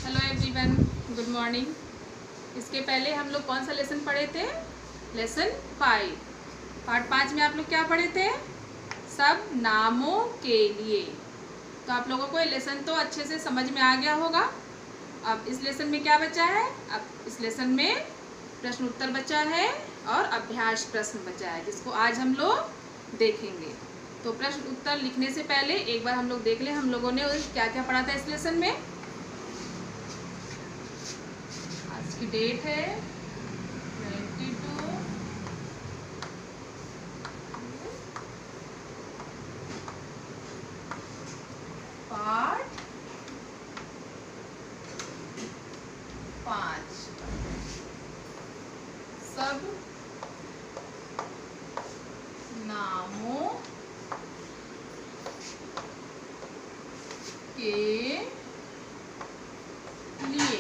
Hello everyone, good morning. इसके पहले हम लोग कौन सा लेसन पढ़े थे? लेसन 5, पार्ट 5 में आप लोग क्या पढ़े थे? सब नामों के लिए। तो आप लोगों को ये लेसन तो अच्छे से समझ में आ गया होगा। अब इस लेसन में क्या बचा है? अब इस लेसन में प्रश्न उत्तर बचा है और अभ्यास प्रश्न बचा है, जिसको आज हम लोग देखेंगे। तो प्रश्न उत्तर लिखने से पहले एक बार हम लोग देख लें हम लोगों ने क्या क्या पढ़ा था इस लेसन में। आज की डेट है 22 पार्ट 5 सब नामों के लिए।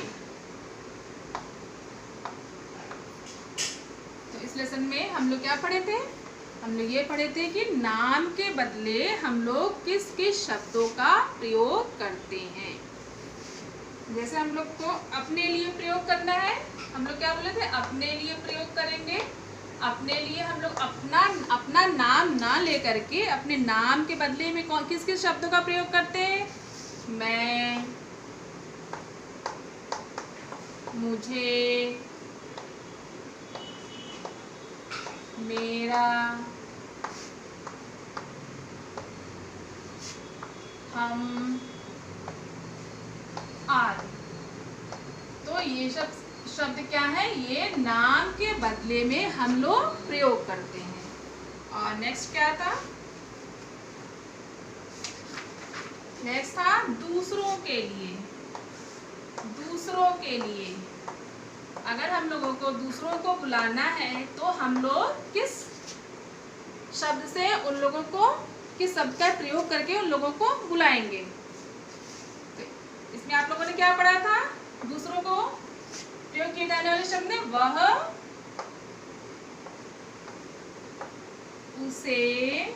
तो इस लेसन में हम लोग क्या पढ़े थे? हम लोग ये पढ़े थे कि नाम के बदले हम लोग किस किस शब्दों का प्रयोग करते हैं। जैसे हम लोग को अपने लिए प्रयोग करना है, हम लोग क्या बोले थे? अपने लिए प्रयोग करेंगे। अपने लिए हम लोग अपना नाम ना लेकर के अपने नाम के बदले में किस किस शब्दों का प्रयोग करते हैं? मैं, मुझे, मेरा, हम आदि। तो ये शब्द क्या है? ये नाम के बदले में हम लोग प्रयोग करते हैं। और नेक्स्ट क्या था? नेक्स्ट था दूसरों के लिए। दूसरों के लिए अगर हम लोगों को दूसरों को बुलाना है तो हम लोग किस शब्द से उन लोगों को, किस शब्द का प्रयोग करके उन लोगों को बुलाएंगे? तो इसमें आप लोगों ने क्या पढ़ा था? दूसरों को प्रयोग किए जाने वाले शब्द में वह, उसे,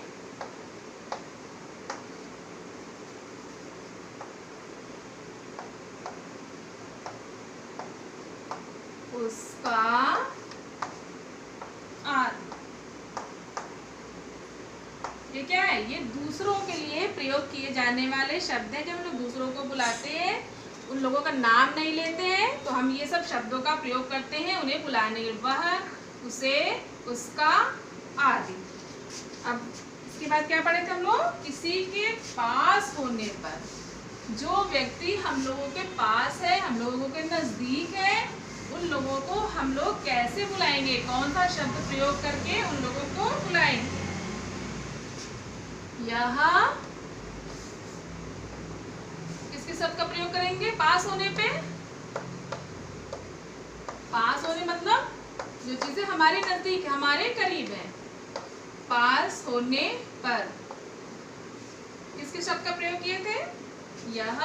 उसका आदि। ये क्या है? ये दूसरों के लिए प्रयोग किए जाने वाले शब्द हैं। जब हम लोग दूसरों को बुलाते हैं, उन लोगों का नाम नहीं लेते हैं, तो हम ये सब शब्दों का प्रयोग करते हैं उन्हें बुलाने के। वह, उसे, उसका आदि। अब इसके बाद क्या पढ़े थे हम लोग? किसी के पास होने पर, जो व्यक्ति हम लोगों के पास है, हम लोगों के नजदीक है, उन लोगों को हम लोग कैसे बुलाएंगे? कौन सा शब्द प्रयोग करके उन लोगों को बुलाएंगे? यहाँ किसके शब्द का प्रयोग करेंगे पास होने पे? पास होने मतलब जो चीजें हमारे नजदीक, हमारे करीब है। पास होने पर किसके शब्द का प्रयोग किए थे? यह,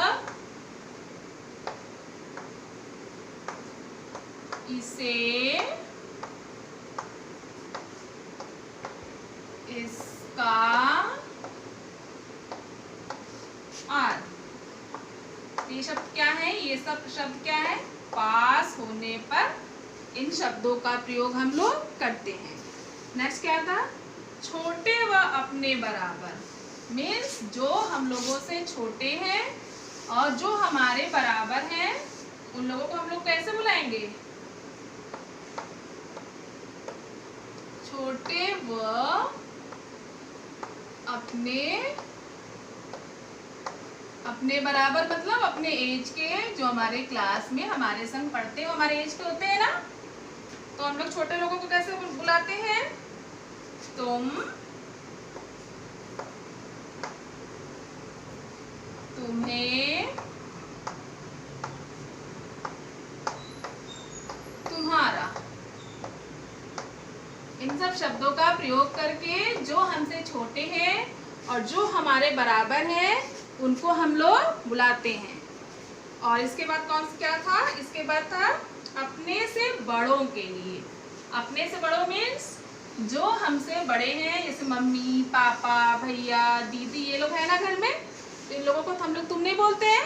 इसे, इसका आदि। ये शब्द क्या है? ये सब शब्द क्या है? पास होने पर इन शब्दों का प्रयोग हम लोग करते हैं। नेक्स्ट क्या था? छोटे व अपने बराबर। मीन्स जो हम लोगों से छोटे हैं और जो हमारे बराबर हैं, उन लोगों को हम लोग कैसे बुलाएंगे? छोटे व अपने बराबर मतलब अपने एज के, जो हमारे क्लास में हमारे संग पढ़ते हैं, हमारे एज के होते हैं ना। तो हम लोग छोटे लोगों को कैसे बुलाते हैं? तुम, तुम्हें, तुम्हारा। इन सब शब्दों का प्रयोग करके जो हमसे छोटे हैं और जो हमारे बराबर हैं, उनको हम लोग बुलाते हैं। और इसके बाद क्या था? इसके बाद था अपने से बड़ों के लिए। अपने से बड़ों मीन्स जो हमसे बड़े हैं, जैसे मम्मी, पापा, भैया, दीदी, ये लोग हैं ना घर में, तो इन लोगों को हम लोग तुम नहीं बोलते हैं।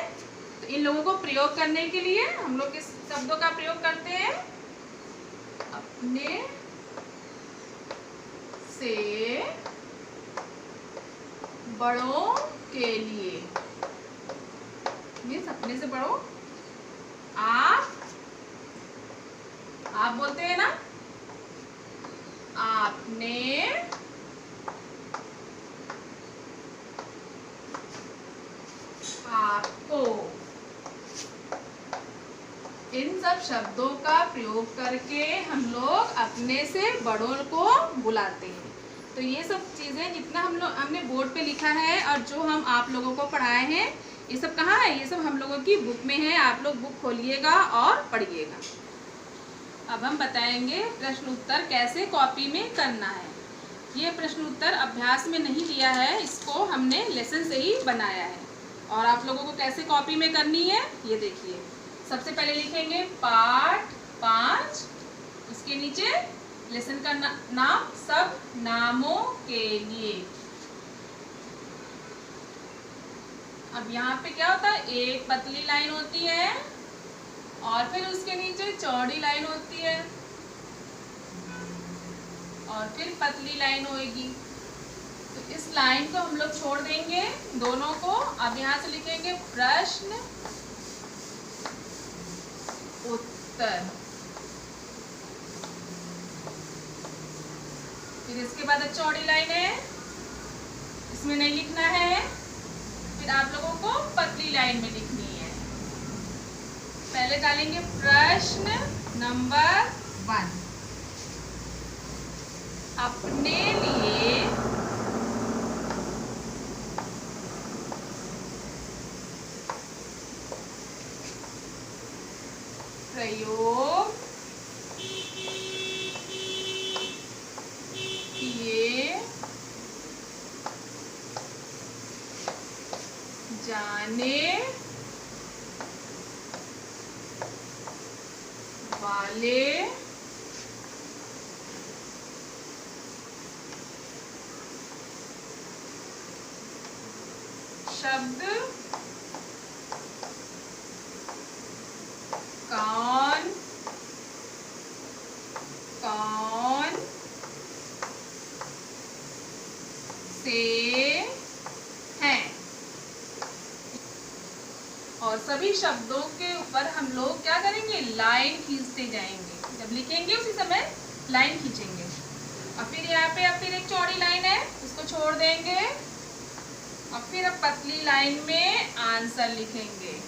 तो इन लोगों को प्रयोग करने के लिए हम लोग किस शब्दों का प्रयोग करते हैं? अपने से बड़ों के लिए, मीन्स अपने से बड़ों, आप बोलते हैं ना, आपने आपको, इन सब शब्दों का प्रयोग करके हम लोग अपने से बड़ों को बुलाते हैं। तो ये सब चीज़ें जितना हमने बोर्ड पे लिखा है और जो हम आप लोगों को पढ़ाए हैं, ये सब कहाँ है? ये सब हम लोगों की बुक में है। आप लोग बुक खोलिएगा और पढ़िएगा। अब हम बताएंगे प्रश्न उत्तर कैसे कॉपी में करना है। ये प्रश्न उत्तर अभ्यास में नहीं दिया है, इसको हमने लेसन से ही बनाया है। और आप लोगों को कैसे कॉपी में करनी है ये देखिए। सबसे पहले लिखेंगे पाठ 5, उसके नीचे लेसन का नाम सब नामों के लिए। अब यहाँ पे क्या होता है, एक पतली लाइन होती है और फिर उसके नीचे चौड़ी लाइन होती है और फिर पतली लाइन होगी। तो इस लाइन को हम लोग छोड़ देंगे दोनों को। अब यहाँ से लिखेंगे प्रश्न उत्तर। फिर इसके बाद चौड़ी लाइन है, इसमें नहीं लिखना है। फिर आप लोगों को पतली लाइन में लिखनी है। पहले डालेंगे प्रश्न नंबर 1, अपने लिए प्रयोग किए जाने वाले शब्द कौन कौन से हैं? और सभी शब्दों के ऊपर हम लोग क्या करेंगे, लाइन खींचते जाएंगे। जब लिखेंगे उसी समय लाइन खींचेंगे। और फिर यहाँ पे अब फिर एक चौड़ी लाइन है, उसको छोड़ देंगे और फिर अब पतली लाइन में आंसर लिखेंगे।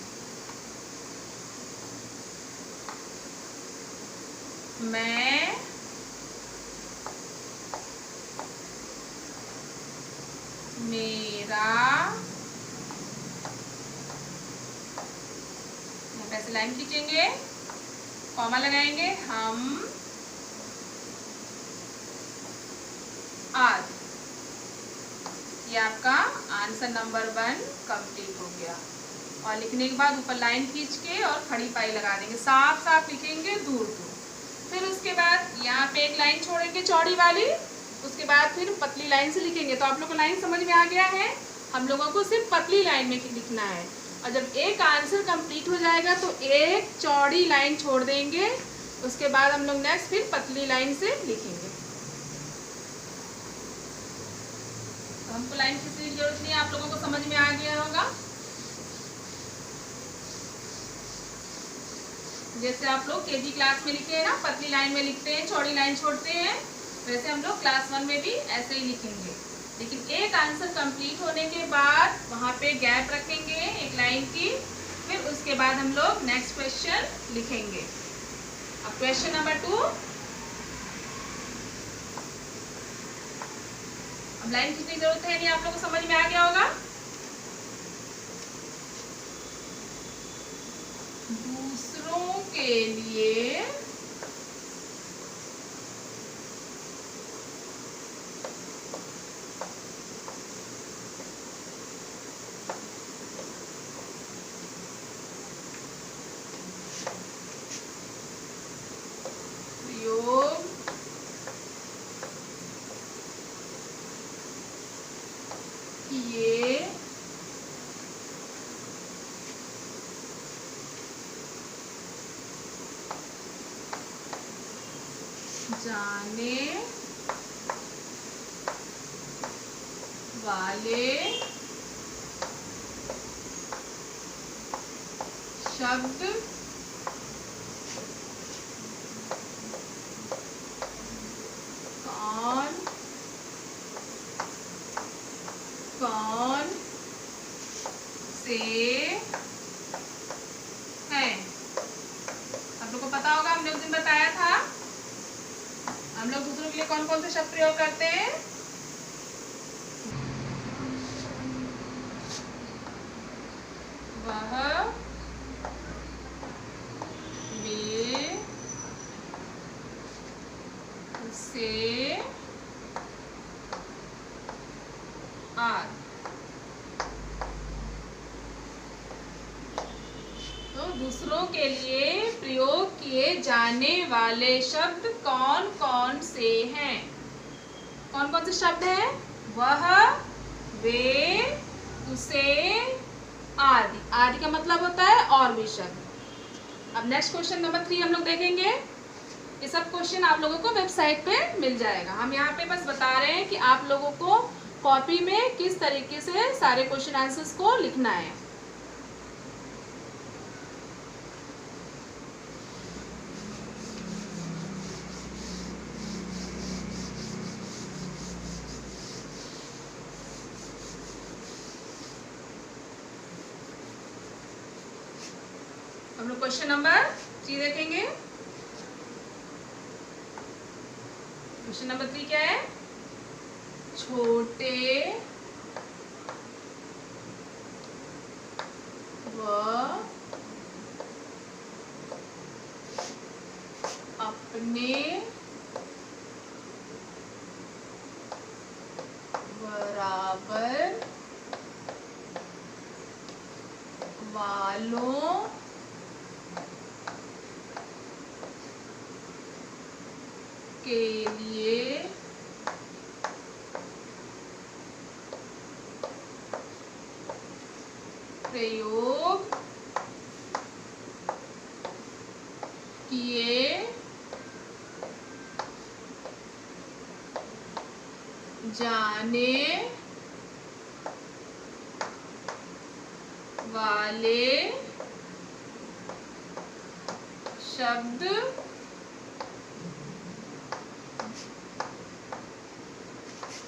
मैं मेरा, ऐसे लाइन खींचेंगे, कॉमा लगाएंगे, हम आज। ये आपका आंसर नंबर 1 कंप्लीट हो गया। और लिखने के बाद ऊपर लाइन खींच के और खड़ी पाई लगा देंगे, साफ साफ लिखेंगे, दूर दूर। फिर उसके बाद यहाँ पे एक लाइन छोड़ेंगे चौड़ी वाली, उसके बाद फिर पतली लाइन से लिखेंगे। तो आप लोग को लाइन समझ में आ गया है। हम लोगों को सिर्फ पतली लाइन में लिखना है। और जब एक आंसर कंप्लीट हो जाएगा तो एक चौड़ी लाइन छोड़ देंगे, उसके बाद हम लोग नेक्स्ट फिर पतली लाइन से लिखेंगे। तो हमको लाइन खींचने की जरूरत नहीं है, आप लोगों को समझ में आ गया होगा। जैसे आप लोग केजी क्लास में लिखे हैं ना, पतली लाइन में लिखते हैं, चौड़ी लाइन छोड़ते हैं, वैसे हम लोग क्लास 1 में भी ऐसे ही लिखेंगे। लेकिन एक आंसर कंप्लीट होने के बाद वहाँ पे गैप रखेंगे एक लाइन की, फिर उसके बाद हम लोग नेक्स्ट क्वेश्चन लिखेंगे। अब क्वेश्चन नंबर 2। अब लाइन खींचने की जरूरत है नहीं, आप लोगों को समझ में आ गया होगा। दूसरों के लिए प्रयोग किए जाने वाले शब्द कौन कौन से हैं? आप लोग को पता होगा, हमने उस दिन बताया था हम लोग दूसरों के लिए कौन कौन से शब्द प्रयोग करते हैं। वह, वे, उसे, आदि। तो दूसरों के लिए प्रयोग किए जाने वाले शब्द कौन कौन से हैं? कौन कौन से शब्द हैं? वह, वे, उसे, आदि। आदि का मतलब होता है और भी शब्द। अब नेक्स्ट क्वेश्चन नंबर 3 हम लोग देखेंगे। ये सब क्वेश्चन आप लोगों को वेबसाइट पे मिल जाएगा। हम यहाँ पे बस बता रहे हैं कि आप लोगों को कॉपी में किस तरीके से सारे क्वेश्चन आंसर्स को लिखना है। हम लोग क्वेश्चन नंबर 3 देखेंगे। क्वेश्चन नंबर 3 क्या है? छोटे व अपने बराबर वालों के लिए प्रयोग किए जाने वाले शब्द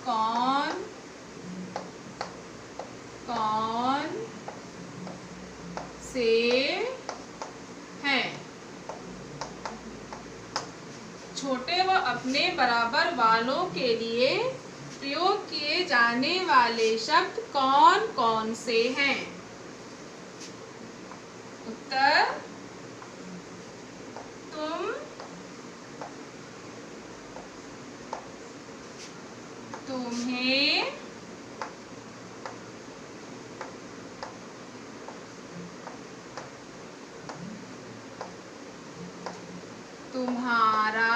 कौन कौन से हैं? छोटे व अपने बराबर वालों के लिए प्रयोग किए जाने वाले शब्द कौन कौन से हैं? उत्तर: तुम, तुम्हें, तुम्हारा,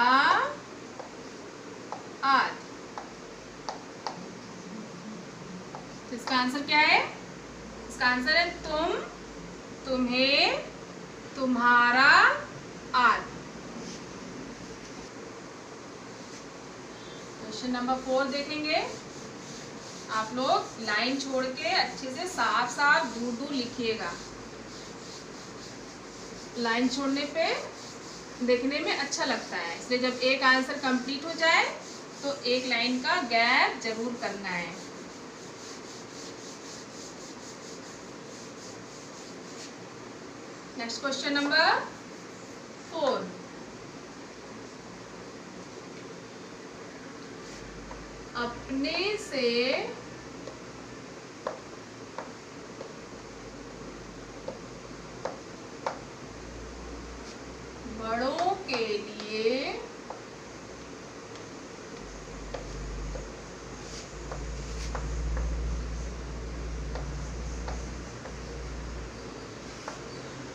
आदि। इसका आंसर क्या है? इसका आंसर है तुम, तुम्हें, तुम्हारा, आदि। क्वेश्चन नंबर 4 देखेंगे। आप लोग लाइन छोड़ के अच्छे से साफ साफ दूर दूर लिखिएगा। लाइन छोड़ने पे देखने में अच्छा लगता है, इसलिए जब एक आंसर कंप्लीट हो जाए तो एक लाइन का गैप जरूर करना है। Next question number 4। अपने से बड़ों के लिए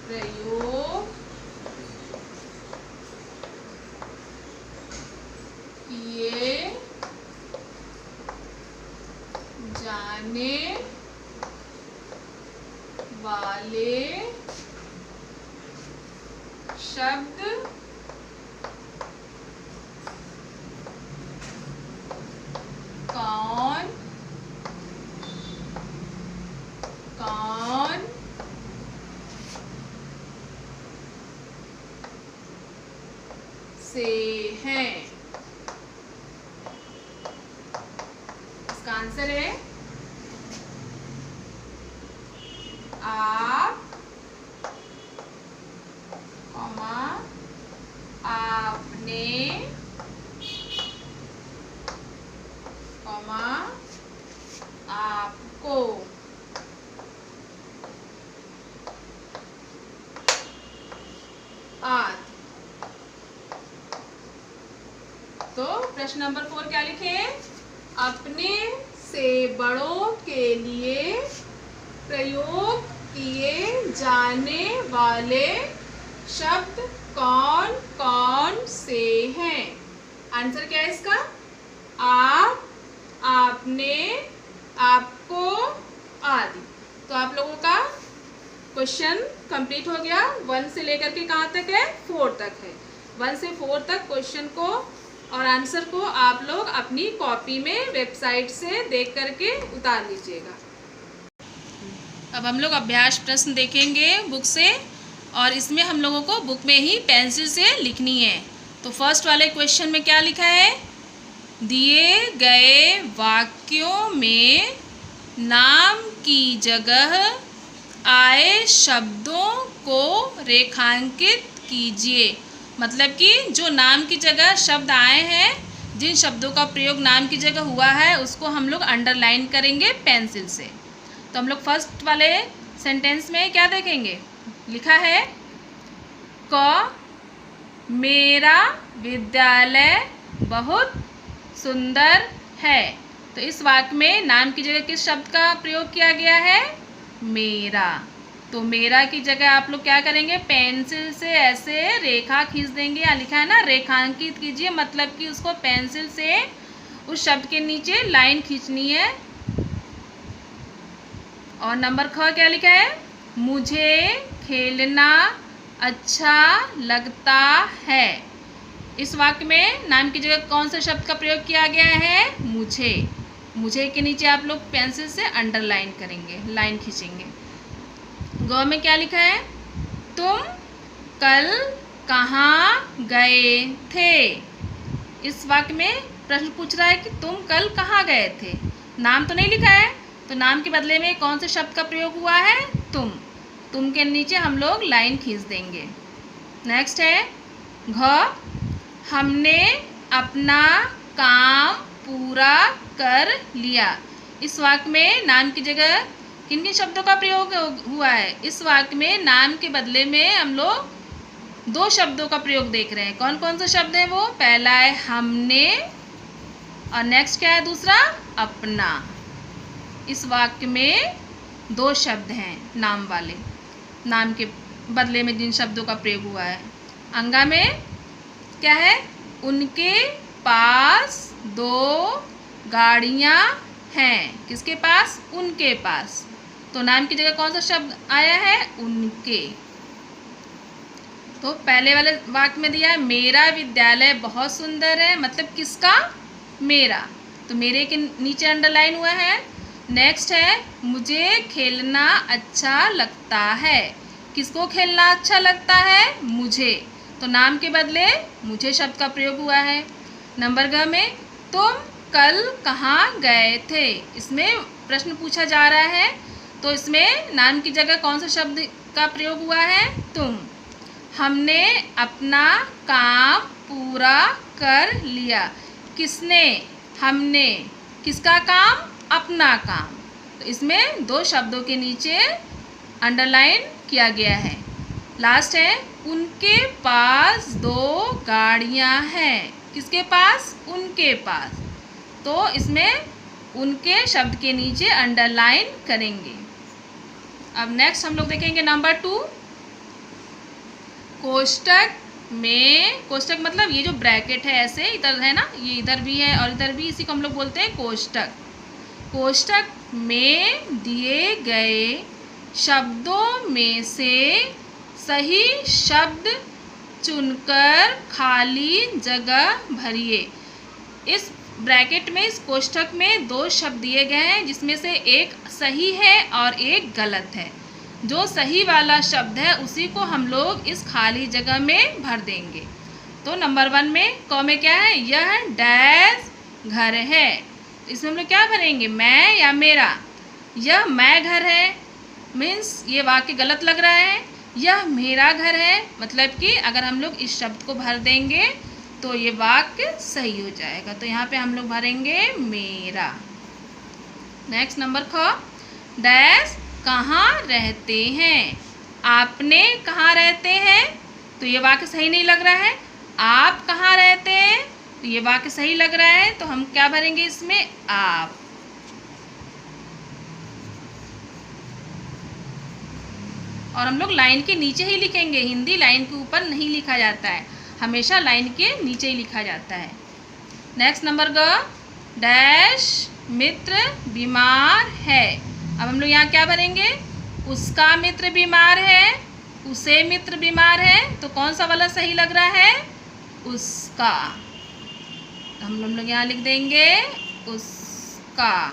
प्रयोग किए जाने वाले शब्द से हैं। इसका आंसर है आप, आपने, आपको। आद। तो प्रश्न नंबर 4 क्या लिखे? अपने से बड़ों के लिए प्रयोग किए जाने वाले शब्द कौन कौन से हैं? आंसर क्या है इसका? आप, आपने, आपको, आदि। तो आप लोगों का क्वेश्चन कंप्लीट हो गया। 1 से लेकर के कहाँ तक है? 4 तक है। 1 से 4 तक क्वेश्चन को और आंसर को आप लोग अपनी कॉपी में वेबसाइट से देख करके उतार लीजिएगा। अब हम लोग अभ्यास प्रश्न देखेंगे बुक से, और इसमें हम लोगों को बुक में ही पेंसिल से लिखनी है। तो फर्स्ट वाले क्वेश्चन में क्या लिखा है? दिए गए वाक्यों में नाम की जगह आए शब्दों को रेखांकित कीजिए। मतलब कि जो नाम की जगह शब्द आए हैं, जिन शब्दों का प्रयोग नाम की जगह हुआ है, उसको हम लोग अंडरलाइन करेंगे पेंसिल से। तो हम लोग फर्स्ट वाले सेंटेंस में क्या देखेंगे? लिखा है क मेरा विद्यालय बहुत सुंदर है। तो इस वाक्य में नाम की जगह किस शब्द का प्रयोग किया गया है? मेरा। तो मेरा की जगह आप लोग क्या करेंगे? पेंसिल से ऐसे रेखा खींच देंगे। या लिखा है ना रेखांकित कीजिए, मतलब कि उसको पेंसिल से उस शब्द के नीचे लाइन खींचनी है। और नंबर ख क्या लिखा है? मुझे खेलना अच्छा लगता है। इस वाक्य में नाम की जगह कौन से शब्द का प्रयोग किया गया है? मुझे। मुझे के नीचे आप लोग पेंसिल से अंडरलाइन करेंगे, लाइन खींचेंगे। ग में क्या लिखा है? तुम कल कहाँ गए थे। इस वाक्य में प्रश्न पूछ रहा है कि तुम कल कहाँ गए थे। नाम तो नहीं लिखा है, तो नाम के बदले में कौन से शब्द का प्रयोग हुआ है? तुम। तुम के नीचे हम लोग लाइन खींच देंगे। नेक्स्ट है घ, हमने अपना काम पूरा कर लिया। इस वाक्य में नाम की जगह किन किन शब्दों का प्रयोग हुआ है? इस वाक्य में नाम के बदले में हम लोग 2 शब्दों का प्रयोग देख रहे हैं। कौन कौन से शब्द है वो? पहला है हमने, और नेक्स्ट क्या है? दूसरा अपना। इस वाक्य में 2 शब्द हैं नाम वाले, नाम के बदले में जिन शब्दों का प्रयोग हुआ है। अंगा में क्या है? उनके पास 2 गाड़ियाँ हैं। किसके पास? उनके पास। तो नाम की जगह कौन सा शब्द आया है? उनके। तो पहले वाले वाक्य में दिया है मेरा विद्यालय बहुत सुंदर है, मतलब किसका? मेरा। तो मेरे के नीचे अंडरलाइन हुआ है। नेक्स्ट है मुझे खेलना अच्छा लगता है। किसको खेलना अच्छा लगता है? मुझे। तो नाम के बदले मुझे शब्द का प्रयोग हुआ है। नंबर ग में तुम कल कहाँ गए थे। इसमें प्रश्न पूछा जा रहा है, तो इसमें नाम की जगह कौन सा शब्द का प्रयोग हुआ है? तुम। हमने अपना काम पूरा कर लिया। किसने? हमने। किसका काम? अपना काम। तो इसमें 2 शब्दों के नीचे अंडरलाइन किया गया है। लास्ट है उनके पास 2 गाड़ियाँ हैं। किसके पास? उनके पास। तो इसमें उनके शब्द के नीचे अंडरलाइन करेंगे। अब नेक्स्ट हम लोग देखेंगे नंबर 2। कोष्टक में, कोष्टक मतलब ये जो ब्रैकेट है ऐसे इधर है ना, ये इधर भी है और इधर भी, इसी को हम लोग बोलते हैं कोष्टक। कोष्टक में दिए गए शब्दों में से सही शब्द चुनकर खाली जगह भरिए। इस ब्रैकेट में, इस कोष्टक में 2 शब्द दिए गए हैं, जिसमें से एक सही है और एक गलत है। जो सही वाला शब्द है उसी को हम लोग इस खाली जगह में भर देंगे। तो नंबर 1 में क में क्या है, यह डैश घर है। इसमें हम लोग क्या भरेंगे, मैं या मेरा। यह मैं घर है मीन्स ये वाक्य गलत लग रहा है। यह मेरा घर है मतलब कि अगर हम लोग इस शब्द को भर देंगे तो ये वाक्य सही हो जाएगा। तो यहाँ पे हम लोग भरेंगे मेरा। नेक्स्ट नंबर ख, डैश कहाँ रहते हैं। आपने कहाँ रहते हैं, तो ये वाक्य सही नहीं लग रहा है। आप कहाँ रहते हैं, तो ये वाक्य सही लग रहा है। तो हम क्या भरेंगे इसमें, आप। और हम लोग लाइन के नीचे ही लिखेंगे, हिंदी लाइन के ऊपर नहीं लिखा जाता है, हमेशा लाइन के नीचे ही लिखा जाता है। नेक्स्ट नंबर ग, डैश मित्र बीमार है। अब हम लोग यहाँ क्या भरेंगे, उसका मित्र बीमार है, उसे मित्र बीमार है। तो कौन सा वाला सही लग रहा है, उसका। तो हम लोग यहाँ लिख देंगे उसका।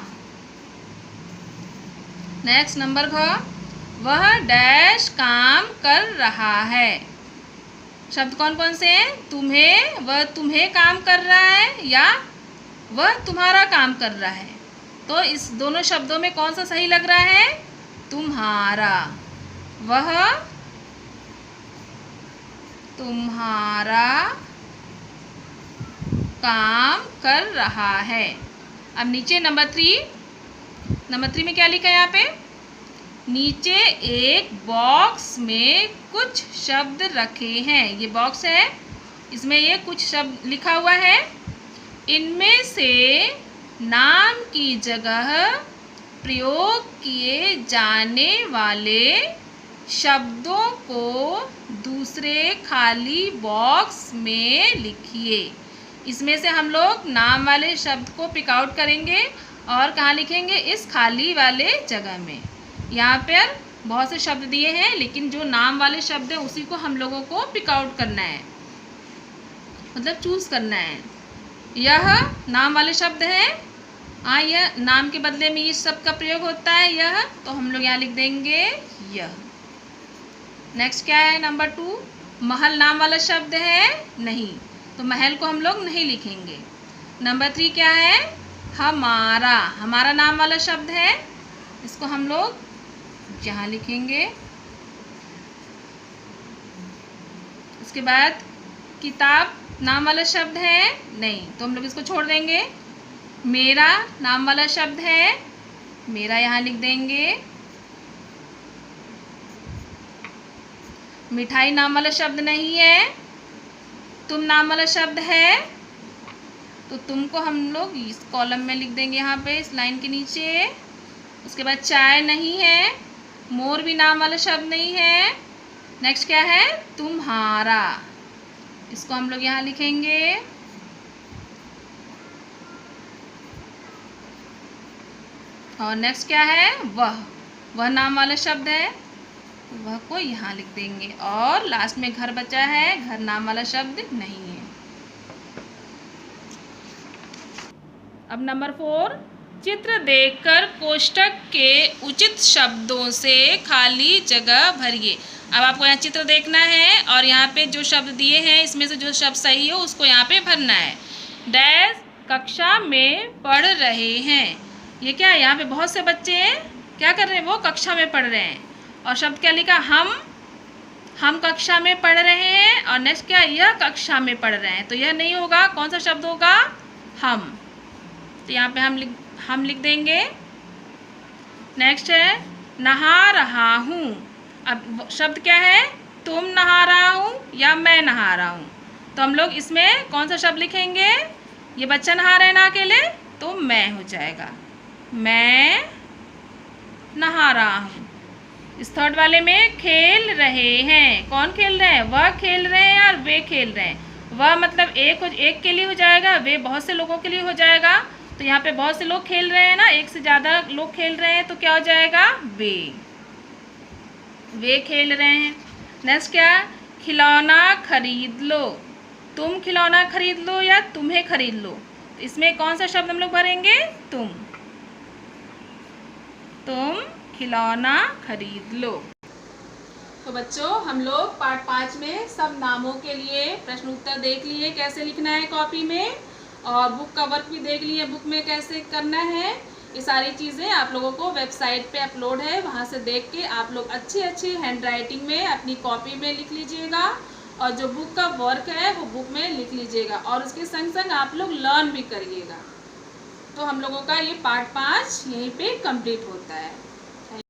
नेक्स्ट नंबर घ, वह डैश काम कर रहा है। शब्द कौन कौन से हैं, तुम्हें, वह तुम्हें काम कर रहा है या वह तुम्हारा काम कर रहा है। तो इस दोनों शब्दों में कौन सा सही लग रहा है, तुम्हारा। वह तुम्हारा काम कर रहा है। अब नीचे नंबर 3 में क्या लिखा है यहाँ पे, नीचे एक बॉक्स में कुछ शब्द रखे हैं। ये बॉक्स है, इसमें ये कुछ शब्द लिखा हुआ है। इनमें से नाम की जगह प्रयोग किए जाने वाले शब्दों को दूसरे खाली बॉक्स में लिखिए। इसमें से हम लोग नाम वाले शब्द को पिक आउट करेंगे और कहाँ लिखेंगे, इस खाली वाले जगह में। यहाँ पर बहुत से शब्द दिए हैं लेकिन जो नाम वाले शब्द हैं उसी को हम लोगों को पिक आउट करना है, मतलब चूज़ करना है। यह नाम वाले शब्द है, यह नाम के बदले में इस शब्द का प्रयोग होता है यह, तो हम लोग यहाँ लिख देंगे यह। नेक्स्ट क्या है, नंबर 2, महल नाम वाला शब्द है नहीं, तो महल को हम लोग नहीं लिखेंगे। नंबर 3 क्या है, हमारा, हमारा नाम वाला शब्द है, इसको हम लोग यहाँ लिखेंगे। उसके बाद किताब नाम वाला शब्द है नहीं, तो हम लोग इसको छोड़ देंगे। मेरा नाम वाला शब्द है, मेरा यहाँ लिख देंगे। मिठाई नाम वाला शब्द नहीं है। तुम नाम वाला शब्द है, तो तुमको हम लोग इस कॉलम में लिख देंगे यहाँ पे, इस लाइन के नीचे। उसके बाद चाय नहीं है। मोर भी नाम वाला शब्द नहीं है। नेक्स्ट क्या है, तुम्हारा, इसको हम लोग यहाँ लिखेंगे। और नेक्स्ट क्या है, वह नाम वाला शब्द है, वह को यहाँ लिख देंगे। और लास्ट में घर बचा है, घर नाम वाला शब्द नहीं है। अब नंबर 4, चित्र देखकर कोष्ठक के उचित शब्दों से खाली जगह भरिए। अब आपको यहाँ चित्र देखना है और यहाँ पे जो शब्द दिए हैं इसमें से जो शब्द सही हो उसको यहाँ पे भरना है। डैश कक्षा में पढ़ रहे हैं, ये क्या है, यहाँ पे बहुत से बच्चे क्या कर रहे हैं, वो कक्षा में पढ़ रहे हैं। और शब्द क्या लिखा, हम कक्षा में पढ़ रहे हैं। और नेक्स्ट क्या, यह कक्षा में पढ़ रहे हैं, तो यह नहीं होगा, कौन सा शब्द होगा, हम। तो यहाँ पे हम लिख देंगे। नेक्स्ट है नहा रहा हूँ। अब शब्द क्या है, तुम नहा रहा हूँ या मैं नहा रहा हूँ, तो हम लोग इसमें कौन सा शब्द लिखेंगे, ये बच्चा नहा रहे ना अकेले, तो मैं हो जाएगा, मैं नहा रहा हूँ। इस थर्ड वाले में खेल रहे हैं, कौन खेल रहे हैं, वह खेल रहे हैं और वे खेल रहे हैं। वह मतलब एक के लिए हो जाएगा, वे बहुत से लोगों के लिए हो जाएगा। तो यहाँ पे बहुत से लोग खेल रहे हैं ना, एक से ज़्यादा लोग खेल रहे हैं, तो क्या हो जाएगा, वे खेल रहे हैं। नेक्स्ट क्या, खिलौना खरीद लो। तुम खिलौना खरीद लो या तुम्हें खरीद लो, तो इसमें कौन सा शब्द हम लोग भरेंगे, तुम खिलौना खरीद लो। तो बच्चों हम लोग पार्ट 5 में सब नामों के लिए प्रश्न उत्तर देख लिए कैसे लिखना है कॉपी में, और बुक का वर्क भी देख लिए बुक में कैसे करना है। ये सारी चीज़ें आप लोगों को वेबसाइट पे अपलोड है, वहाँ से देख के आप लोग अच्छी अच्छी हैंड राइटिंग में अपनी कॉपी में लिख लीजिएगा, और जो बुक का वर्क है वो बुक में लिख लीजिएगा, और उसके संग संग आप लोग लर्न भी करिएगा। तो हम लोगों का ये पार्ट 5 यहीं पे कंप्लीट होता है।